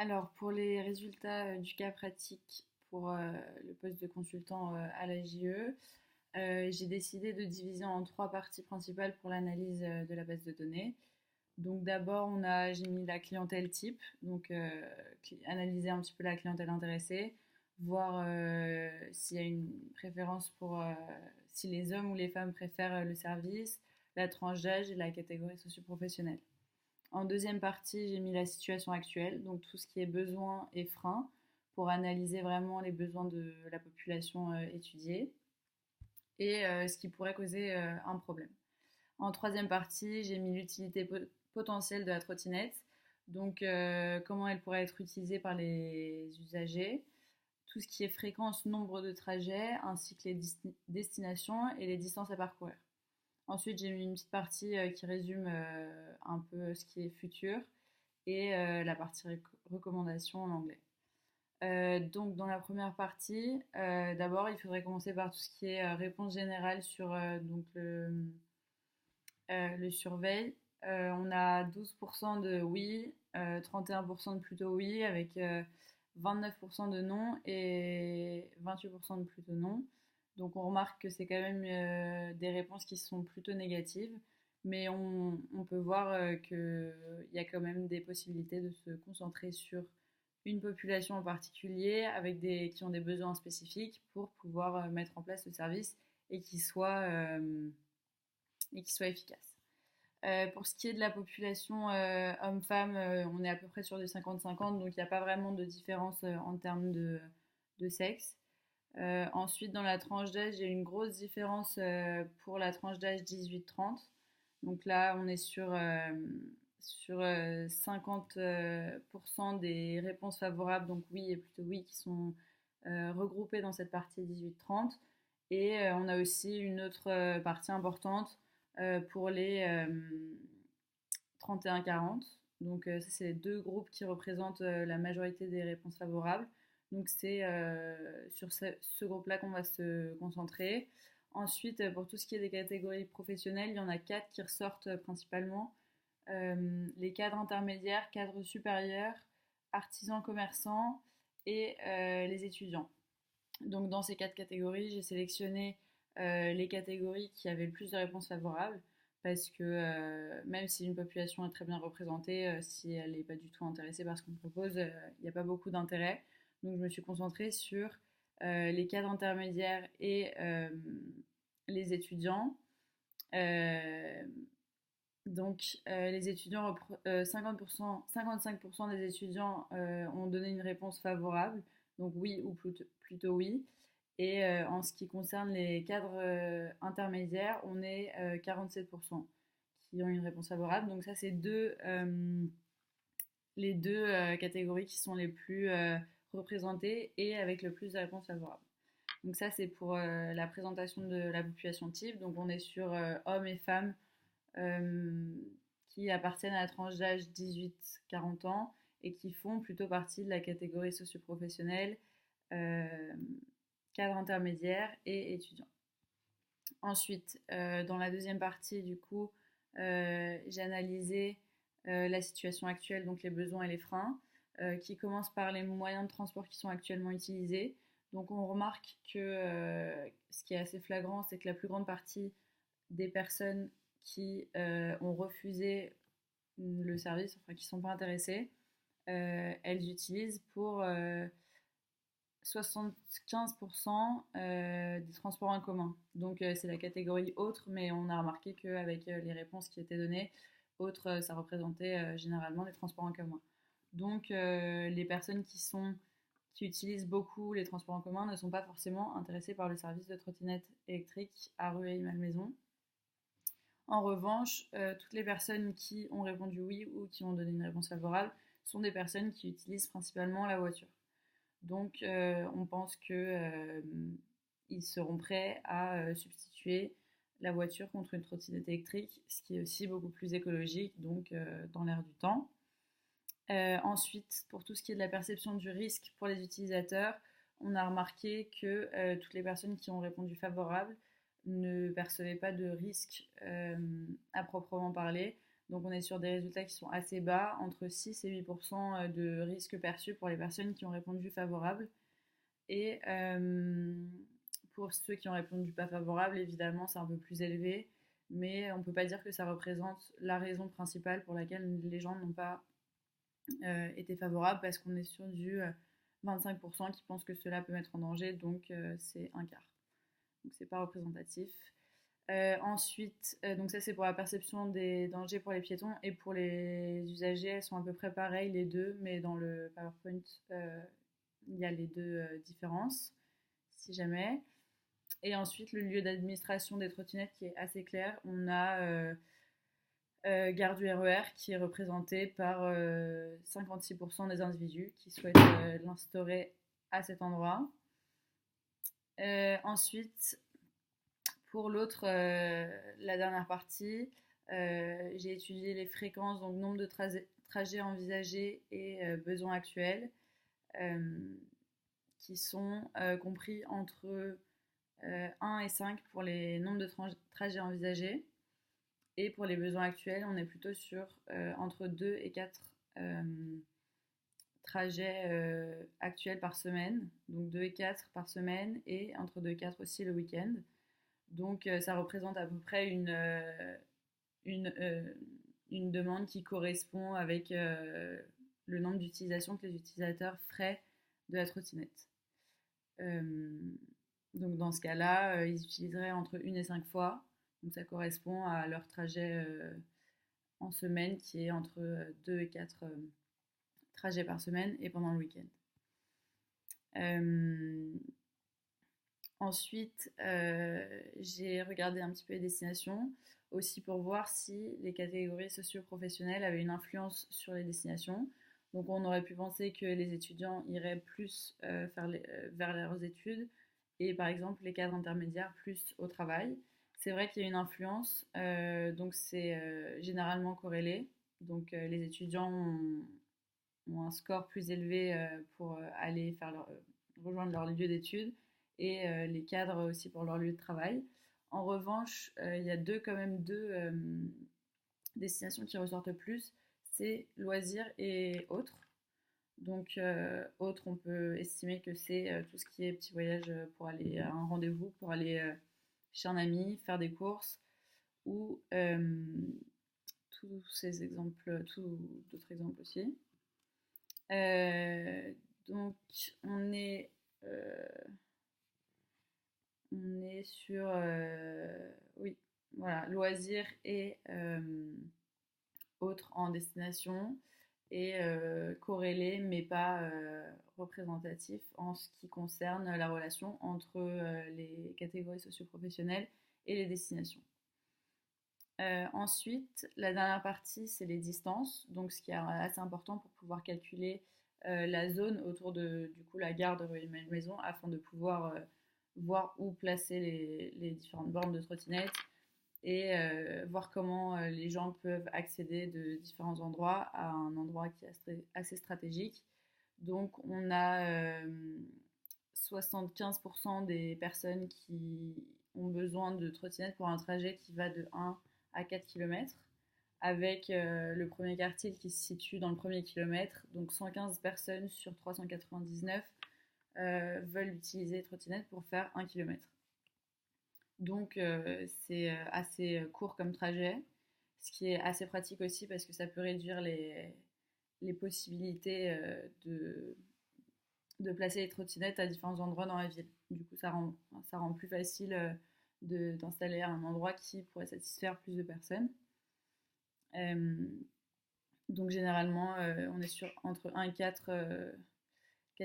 Alors, pour les résultats du cas pratique pour le poste de consultant à la JE, j'ai décidé de diviser en trois parties principales pour l'analyse de la base de données. Donc d'abord, j'ai mis la clientèle type, donc analyser un petit peu la clientèle intéressée, voir s'il y a une préférence pour si les hommes ou les femmes préfèrent le service, la tranche d'âge et la catégorie socio-professionnelle. En deuxième partie, j'ai mis la situation actuelle, donc tout ce qui est besoins et freins, pour analyser vraiment les besoins de la population étudiée et ce qui pourrait causer un problème. En troisième partie, j'ai mis l'utilité potentielle de la trottinette, donc comment elle pourrait être utilisée par les usagers, tout ce qui est fréquence, nombre de trajets, ainsi que les destinations et les distances à parcourir. Ensuite, j'ai mis une petite partie qui résume un peu ce qui est futur et la partie recommandation en anglais. Donc, dans la première partie, d'abord, il faudrait commencer par tout ce qui est réponse générale sur donc le surveil. On a 12% de oui, 31% de plutôt oui, avec 29% de non et 28% de plutôt non. Donc on remarque que c'est quand même des réponses qui sont plutôt négatives, mais on peut voir qu'il y a quand même des possibilités de se concentrer sur une population en particulier avec qui ont des besoins spécifiques pour pouvoir mettre en place le service et et qui soit efficace. Pour ce qui est de la population homme-femme, on est à peu près sur du 50-50, donc il n'y a pas vraiment de différence en termes de sexe. Ensuite, dans la tranche d'âge, il y a une grosse différence pour la tranche d'âge 18-30. Donc là, on est sur 50% des réponses favorables, donc oui et plutôt oui, qui sont regroupées dans cette partie 18-30. Et on a aussi une autre partie importante pour les 31-40. Donc ça, c'est les deux groupes qui représentent la majorité des réponses favorables. Donc c'est sur ce groupe-là qu'on va se concentrer. Ensuite, pour tout ce qui est des catégories professionnelles, il y en a quatre qui ressortent principalement. Les cadres intermédiaires, cadres supérieurs, artisans commerçants et les étudiants. Donc dans ces quatre catégories, j'ai sélectionné les catégories qui avaient le plus de réponses favorables parce que même si une population est très bien représentée, si elle n'est pas du tout intéressée par ce qu'on propose, il n'y a pas beaucoup d'intérêt. Donc je me suis concentrée sur les cadres intermédiaires et les étudiants. Euh, les étudiants, 50%, 55% des étudiants ont donné une réponse favorable, donc oui ou plutôt oui. Et en ce qui concerne les cadres intermédiaires, on est 47% qui ont une réponse favorable. Donc ça, c'est les deux catégories qui sont les plus représentées et avec le plus de réponses favorables. Donc ça, c'est pour la présentation de la population type. Donc on est sur hommes et femmes euh, qui appartiennent à la tranche d'âge 18-40 ans et qui font plutôt partie de la catégorie socio-professionnelle, euh, cadre intermédiaire et étudiant. Ensuite, dans la deuxième partie, du coup, j'ai analysé la situation actuelle, donc les besoins et les freins, qui commencent par les moyens de transport qui sont actuellement utilisés. Donc on remarque que ce qui est assez flagrant, c'est que la plus grande partie des personnes qui ont refusé le service, enfin qui ne sont pas intéressées, elles utilisent pour 75% des transports en commun. Donc c'est la catégorie autre, mais on a remarqué qu'avec les réponses qui étaient données, autres, ça représentait généralement les transports en commun. Donc les personnes qui utilisent beaucoup les transports en commun ne sont pas forcément intéressées par le service de trottinette électrique à Rueil-Malmaison. En revanche, toutes les personnes qui ont répondu oui ou qui ont donné une réponse favorable sont des personnes qui utilisent principalement la voiture. Donc, on pense qu'ils seront prêts à substituer la voiture contre une trottinette électrique, ce qui est aussi beaucoup plus écologique, donc dans l'air du temps. Ensuite, pour tout ce qui est de la perception du risque pour les utilisateurs, on a remarqué que toutes les personnes qui ont répondu favorable ne percevaient pas de risque à proprement parler. Donc on est sur des résultats qui sont assez bas, entre 6 et 8% de risque perçu pour les personnes qui ont répondu favorable. Et pour ceux qui ont répondu pas favorable, évidemment, c'est un peu plus élevé, mais on ne peut pas dire que ça représente la raison principale pour laquelle les gens n'ont pas été favorables, parce qu'on est sur du 25% qui pensent que cela peut mettre en danger, donc c'est un quart. Donc c'est pas représentatif. Ensuite, donc ça c'est pour la perception des dangers pour les piétons, et pour les usagers, elles sont à peu près pareilles les deux, mais dans le PowerPoint, il y a les deux différences, si jamais. Et ensuite, le lieu d'administration des trottinettes qui est assez clair. On a gare du RER qui est représenté par 56% des individus qui souhaitent l'instaurer à cet endroit. Ensuite, pour l'autre, la dernière partie, j'ai étudié les fréquences, donc nombre de trajets envisagés et besoins actuels, qui sont compris entre 1 et 5 pour les nombres de trajets envisagés. Et pour les besoins actuels, on est plutôt sur entre 2 et 4 trajets actuels par semaine. Donc 2 et 4 par semaine, et entre 2 et 4 aussi le week-end. Donc ça représente à peu près une, une demande qui correspond avec le nombre d'utilisations que les utilisateurs feraient de la trottinette. Donc dans ce cas-là, ils utiliseraient entre 1 et 5 fois. Donc ça correspond à leur trajet en semaine, qui est entre 2 et 4 trajets par semaine, et pendant le week-end. Ensuite, j'ai regardé un petit peu les destinations, aussi pour voir si les catégories socio-professionnelles avaient une influence sur les destinations. Donc on aurait pu penser que les étudiants iraient plus vers leurs études, et par exemple les cadres intermédiaires plus au travail. C'est vrai qu'il y a une influence, donc c'est généralement corrélé. Donc les étudiants ont un score plus élevé pour aller rejoindre leur lieu d'études, et les cadres aussi pour leur lieu de travail. En revanche, il y a quand même deux destinations qui ressortent plus, c'est loisirs et autres. Donc, autres, on peut estimer que c'est tout ce qui est petit voyage pour aller à un rendez-vous, pour aller chez un ami, faire des courses, ou tous ces exemples, tous d'autres exemples aussi. Donc, euh, on est sur oui, voilà, loisirs et autres en destination, et corrélé mais pas représentatif en ce qui concerne la relation entre les catégories socio-professionnelles et les destinations. Ensuite, la dernière partie, c'est les distances, donc ce qui est assez important pour pouvoir calculer la zone autour de du coup, la gare de Rueil-Malmaison, afin de pouvoir voir où placer les différentes bornes de trottinettes, et voir comment les gens peuvent accéder de différents endroits à un endroit qui est assez stratégique. Donc on a 75% des personnes qui ont besoin de trottinettes pour un trajet qui va de 1 à 4 km, avec le premier quartile qui se situe dans le premier kilomètre. Donc 115 personnes sur 399 veulent utiliser les trottinettes pour faire 1 km. Donc c'est assez court comme trajet, ce qui est assez pratique aussi parce que ça peut réduire les possibilités de placer les trottinettes à différents endroits dans la ville. Du coup, ça rend plus facile d'installer un endroit qui pourrait satisfaire plus de personnes. Donc généralement, on est sur entre 1 et 4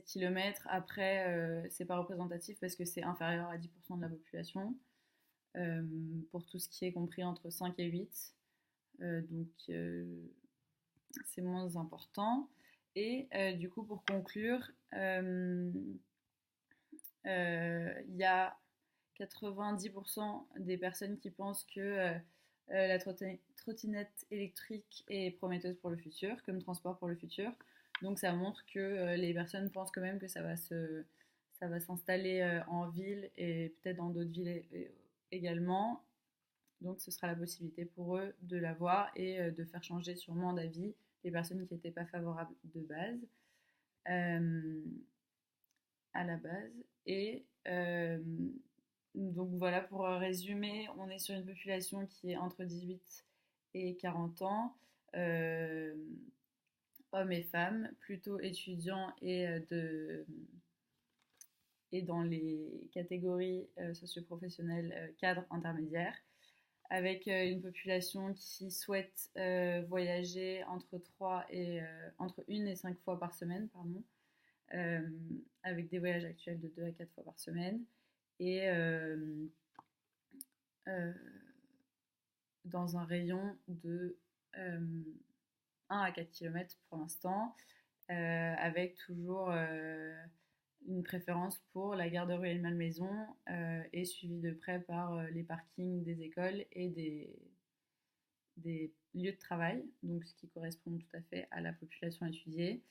km. Après, c'est pas représentatif parce que c'est inférieur à 10% de la population. Pour tout ce qui est compris entre 5 et 8. Donc c'est moins important. Et du coup, pour conclure, il y a 90% des personnes qui pensent que la trottinette électrique est prometteuse pour le futur, comme transport pour le futur. Donc ça montre que les personnes pensent quand même que ça va s'installer en ville, et peut-être dans d'autres villes également. Donc ce sera la possibilité pour eux de l'avoir et de faire changer sûrement d'avis les personnes qui n'étaient pas favorables de base, euh, à la base. Et donc voilà, pour résumer, on est sur une population qui est entre 18 et 40 ans, euh, hommes et femmes, plutôt étudiants et dans les catégories socioprofessionnelles cadres intermédiaires, avec une population qui souhaite voyager entre 1 et 5 fois par semaine, pardon, euh, avec des voyages actuels de 2 à 4 fois par semaine, et euh, dans un rayon de 1 à 4 km pour l'instant, avec toujours une préférence pour la garderie et Malmaison, et suivi de près par les parkings des écoles et des lieux de travail, donc ce qui correspond tout à fait à la population étudiée.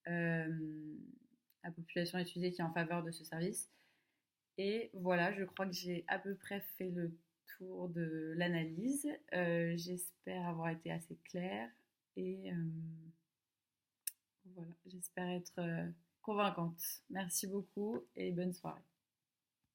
La population étudiée qui est en faveur de ce service. Et voilà, je crois que j'ai à peu près fait le tour de l'analyse. J'espère avoir été assez claire et voilà, j'espère être convaincante. Merci beaucoup et bonne soirée.